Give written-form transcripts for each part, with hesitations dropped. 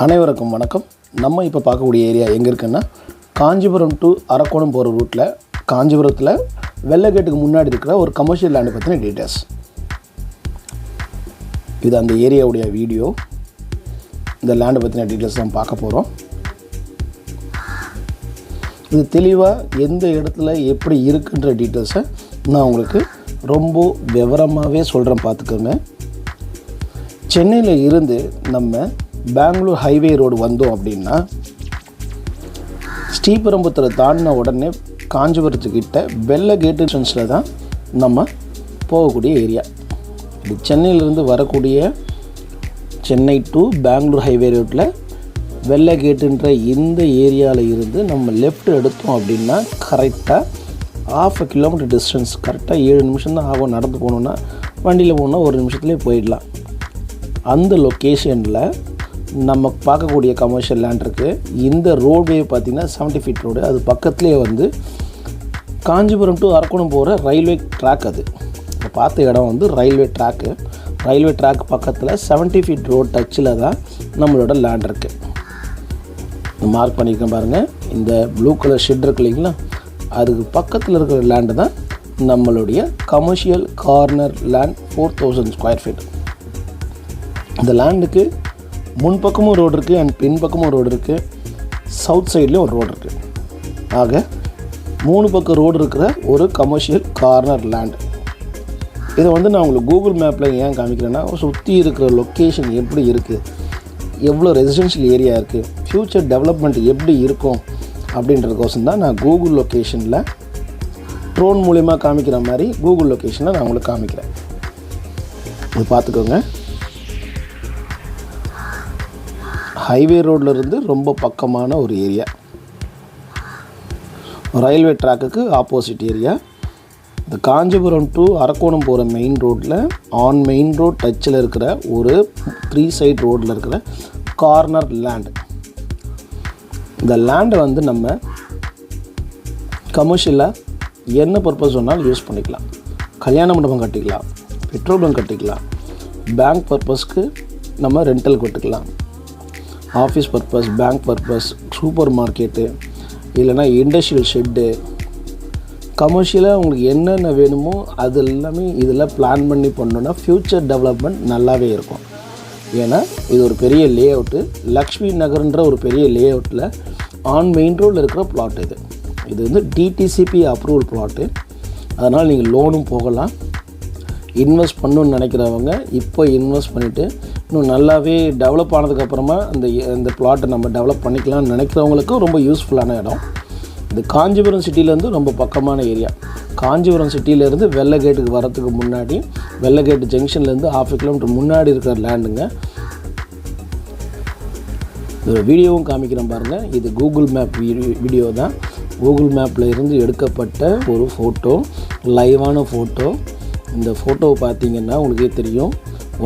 அனைவருக்கும் வணக்கம். நம்ம இப்போ பார்க்கக்கூடிய ஏரியா எங்கே இருக்குன்னா, காஞ்சிபுரம் டு அரக்கோணம் போகிற ரூட்டில் காஞ்சிபுரத்தில் வெள்ளகேட்டுக்கு முன்னாடி இருக்கிற ஒரு கமர்ஷியல் லேண்டு பற்றின டீட்டெயில்ஸ். இது அந்த ஏரியாவுடைய வீடியோ. இந்த லேண்டை பற்றின டீட்டெயில்ஸ் தான் பார்க்க போகிறோம். இது தெளிவாக எந்த இடத்துல எப்படி இருக்குன்ற டீட்டெயில்ஸை நான் உங்களுக்கு ரொம்ப விவரமாகவே சொல்கிறேன், பார்த்துக்கோங்க. சென்னையில் இருந்து நம்ம பெங்களூர் ஹைவே ரோடு வந்தோம் அப்படின்னா, ஸ்ரீபெரும்புத்தூரை தாண்டின உடனே காஞ்சிபுரத்துக்கிட்ட வெள்ளகேட்டு ஜங்ஷனில் தான் நம்ம போகக்கூடிய ஏரியா. இது சென்னையிலேருந்து வரக்கூடிய சென்னை டு பெங்களூர் ஹைவே ரோட்டில் வெள்ளகேட்டுன்ற இந்த ஏரியாவில் இருந்து நம்ம லெஃப்ட் எடுத்தோம் அப்படின்னா கரெக்டாக 1/2 கிலோமீட்டர் டிஸ்டன்ஸ், கரெக்டாக 7 நிமிஷம் தான் ஆகும். நடந்து போகணுன்னா, வண்டியில் போகணுன்னா 1 நிமிஷத்துலேயே போயிடலாம். அந்த லொக்கேஷனில் நம்ம பார்க்கக்கூடிய கமர்ஷியல் லேண்ட் இருக்குது. இந்த ரோட்வே பார்த்திங்கன்னா 70 ஃபீட் ரோடு. அது பக்கத்துலேயே வந்து காஞ்சிபுரம் டு அரக்கோணம் போகிற ரயில்வே ட்ராக். அது இப்போ பார்த்த இடம் வந்து ரயில்வே ட்ராக்கு. ரயில்வே ட்ராக் பக்கத்தில் 70 ஃபீட் ரோட் டச்சில் தான் நம்மளோட லேண்ட் இருக்குது. மார்க் பண்ணியிருக்கேன் பாருங்கள். இந்த ப்ளூ கலர் ஷெட் இருக்கு இல்லைங்களா, அதுக்கு பக்கத்தில் இருக்கிற லேண்டு தான் நம்மளுடைய commercial corner land. 4000 square feet. இந்த லேண்டுக்கு முன்பக்கமும் ரோடு இருக்குது அண்ட் பின்பக்கமும் ரோடு இருக்குது. சவுத் சைட்லேயும் ஒரு ரோடு இருக்குது. ஆக 3 பக்கம் ரோடு இருக்கிற ஒரு கமர்ஷியல் கார்னர் லேண்ட். இதை வந்து நான் உங்களுக்கு கூகுள் மேப்பில் ஏன் காமிக்கிறேன்னா, சுற்றி இருக்கிற லொக்கேஷன் எப்படி இருக்குது, எவ்வளோ ரெசிடென்ஷியல் ஏரியா இருக்குது, ஃப்யூச்சர் டெவலப்மெண்ட் எப்படி இருக்கும் அப்படின்றதுக்கோசம் தான் நான் கூகுள் லொக்கேஷனில் ட்ரோன் மூலிமா காமிக்கிற மாதிரி கூகுள் லொக்கேஷனில் நான் உங்களுக்கு காமிக்கிறேன். இது பார்த்துக்கோங்க. ஹைவே ரோட்லேருந்து ரொம்ப பக்கமான ஒரு ஏரியா. ரயில்வே ட்ராக்குக்கு ஆப்போசிட் ஏரியா. இந்த காஞ்சிபுரம் டு அரக்கோணம் போகிற மெயின் ரோட்டில் மெயின் ரோட் டச்சில் இருக்கிற ஒரு 3 சைட் ரோட்டில் இருக்கிற கார்னர் லேண்ட். இந்த லேண்டை வந்து நம்ம கமர்ஷியலாக என்ன பர்பஸ் வேணாலும் யூஸ் பண்ணிக்கலாம். கல்யாண மண்டபம் கட்டிக்கலாம், பெட்ரோல் பங்க் கட்டிக்கலாம், பேங்க் பர்பஸ்க்கு நம்ம ரெண்டல் கட்டிக்கலாம், office purpose, bank purpose, super market, இல்லைனா இண்டஸ்ட்ரியல் ஷெட்டு, கமர்ஷியலாக உங்களுக்கு என்னென்ன வேணுமோ அது எல்லாமே இதில் பிளான் பண்ணி பண்ணோன்னா ஃப்யூச்சர் டெவலப்மெண்ட் நல்லாவே இருக்கும். ஏன்னா இது ஒரு பெரிய லே அவுட்டு. லக்ஷ்மி நகர்ன்ற ஒரு பெரிய லே அவுட்டில் மெயின் ரோடில் இருக்கிற பிளாட். இது வந்து DTCP அப்ரூவல் பிளாட்டு. அதனால் நீங்கள் லோனும் போகலாம். இன்வெஸ்ட் பண்ணணுன்னு நினைக்கிறவங்க இப்போ இன்வெஸ்ட் பண்ணிவிட்டு இன்னும் நல்லாவே டெவலப் ஆனதுக்கப்புறமா இந்த பிளாட்டை நம்ம டெவலப் பண்ணிக்கலாம்னு நினைக்கிறவங்களுக்கும் ரொம்ப யூஸ்ஃபுல்லான இடம். இது காஞ்சிபுரம் சிட்டிலேருந்து ரொம்ப பக்கமான ஏரியா. காஞ்சிபுரம் சிட்டியிலேருந்து வெள்ளகேட்டுக்கு வரத்துக்கு முன்னாடி, வெள்ளகேட்டு ஜங்ஷன்லேருந்து 1/2 கிலோமீட்டர் முன்னாடி இருக்கிற லேண்டுங்க. ஒரு வீடியோவும் காமிக்கிறேன் பாருங்கள். இது கூகுள் மேப் வீடியோ தான். கூகுள் மேப்பில் இருந்து எடுக்கப்பட்ட ஒரு ஃபோட்டோ, லைவான ஃபோட்டோ. இந்த ஃபோட்டோவை பார்த்தீங்கன்னா உங்களுக்கே தெரியும்,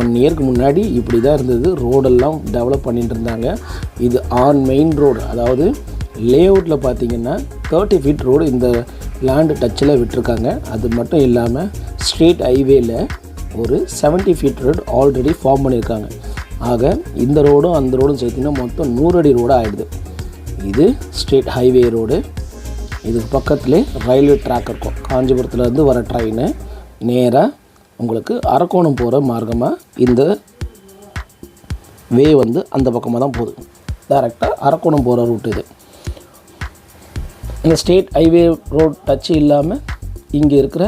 1 இயருக்கு முன்னாடி இப்படி தான் இருந்தது. ரோடெல்லாம் டெவலப் பண்ணிட்டு இருந்தாங்க. இது மெயின் ரோடு, அதாவது லே அவுட்டில் பார்த்தீங்கன்னா 30 ஃபீட் ரோடு இந்த லேண்டு டச்சில் விட்டுருக்காங்க. அது மட்டும் இல்லாமல் ஸ்ட்ரெயிட் ஹைவேயில் ஒரு 70 ஃபீட் ரோடு ஆல்ரெடி ஃபார்ம் பண்ணியிருக்காங்க. ஆக இந்த ரோடும் அந்த ரோடும் சேர்த்திங்கன்னா மொத்தம் 100 அடி ரோடு ஆகிடுது. இது ஸ்ட்ரெயிட் ஹைவே ரோடு. இதுக்கு பக்கத்துலேயே ரயில்வே ட்ராக் இருக்கும். காஞ்சிபுரத்துலேருந்து வர ட்ரெயின் நேராக உங்களுக்கு அரக்கோணம் போகிற மார்க்கமாக இந்த வே வந்து அந்த பக்கமாக தான் போகுது. டைரெக்டாக அரக்கோணம் போகிற ரூட் இது. இந்த ஸ்டேட் ஹைவே ரோட் டச்சு இல்லாமல் இங்கே இருக்கிற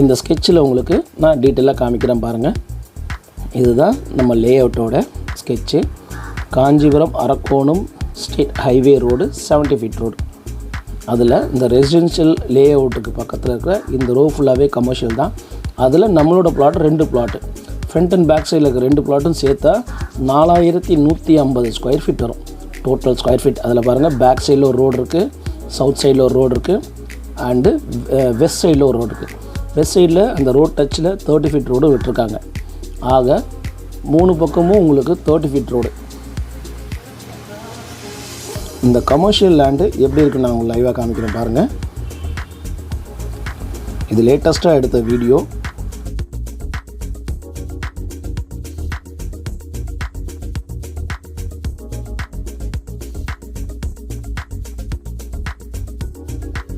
இந்த ஸ்கெட்சில் உங்களுக்கு நான் டீட்டெயிலாக காமிக்கிறேன் பாருங்கள். இதுதான் நம்ம லே அவுட்டோட sketch. Kanchipuram Arakkonam state highway road 70 feet road. அதில் இந்த ரெசிடென்ஷியல் லே அவுட்டுக்கு பக்கத்தில் இருக்கிற இந்த ரோ ஃபுல்லாகவே கமர்ஷியல் தான். அதில் நம்மளோட plot 2 plot, front and back சைடில் இருக்கிற 2 பிளாட்டும் சேர்த்தா 4150 ஸ்கொயர் ஃபீட் வரும் டோட்டல் ஸ்கொயர் ஃபீட். அதில் பாருங்கள், பேக் சைடில் ஒரு ரோடு இருக்குது, சவுத் சைடில் ஒரு ரோடு இருக்குது, அண்டு வெஸ்ட் சைடில் ஒரு ரோடு இருக்குது. வெஸ்ட் சைடில் அந்த ரோட் டச்சில் 30 ஃபீட் ரோடு விட்டுருக்காங்க. ஆக 3 பக்கமும் உங்களுக்கு 30 ஃபீட் ரோடு. இந்த கமர்ஷியல் லேண்டு எப்படி இருக்குன்னு நான் உங்களுக்கு லைவாக காமிக்கிறேன் பாருங்கள். இது லேட்டஸ்ட்டாக எடுத்த வீடியோ.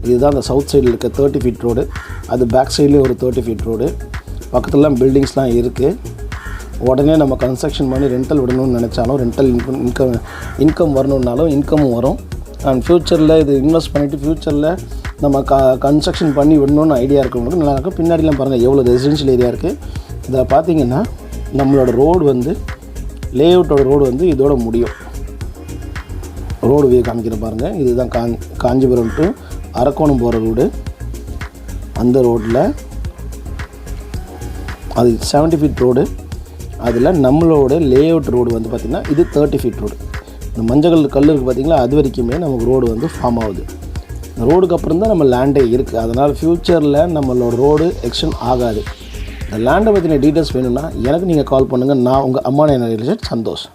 இதுதான் அந்த சவுத் சைடில் இருக்க 30 ஃபீட் ரோடு. அது பேக் சைட்லேயே ஒரு 30 ஃபீட் ரோடு. பக்கத்துலலாம் பில்டிங்ஸ்லாம் இருக்குது. உடனே நம்ம கன்ஸ்ட்ரக்ஷன் பண்ணி ரெண்டல் விடணும்னு நினச்சாலும் ரெண்டல் இன்கம் வரணுன்னாலும் இன்கமும் வரும். அண்ட் ஃப்யூச்சரில் இது இன்வெஸ்ட் பண்ணிவிட்டு ஃப்யூச்சரில் நம்ம கன்ஸ்ட்ரக்ஷன் பண்ணி விடணும்னு ஐடியா இருக்கிறவங்களுக்கு நல்லாயிருக்கும். பின்னாடிலாம் பாருங்கள் எவ்வளோ ரெசிடென்ஷியல் ஏரியா இருக்குது. இதை பார்த்திங்கன்னா நம்மளோட ரோடு வந்து லேஅவுட்டோட ரோடு வந்து இதோட முடியும். ரோடு வியூ காமிக்கிற பாருங்கள். இதுதான் காஞ்சிபுரம் டு அரக்கோணம் போகிற ரோடு. அந்த ரோட்டில் அது 70 ஃபீட் ரோடு. அதில் நம்மளோட லேஅவுட் ரோடு வந்து பார்த்திங்கன்னா இது 30 ஃபீட் ரோடு. இந்த மஞ்சள் கல் இருக்குது பார்த்திங்களா, அது வரைக்குமே நமக்கு ரோடு வந்து ஃபார்ம் ஆகுது. இந்த ரோடுக்கு அப்புறம் தான் நம்ம லேண்டே இருக்குது. அதனால் ஃப்யூச்சரில் நம்மளோட ரோடு எக்ஸ்டெண்ட் ஆகாது. இந்த லேண்டை பற்றின டீட்டெயில்ஸ் வேணும்னா எனக்கு நீங்கள் கால் பண்ணுங்கள். நான் உங்கள் அம்மா NAINA ரியல் எஸ்டேட் சந்தோஷ்.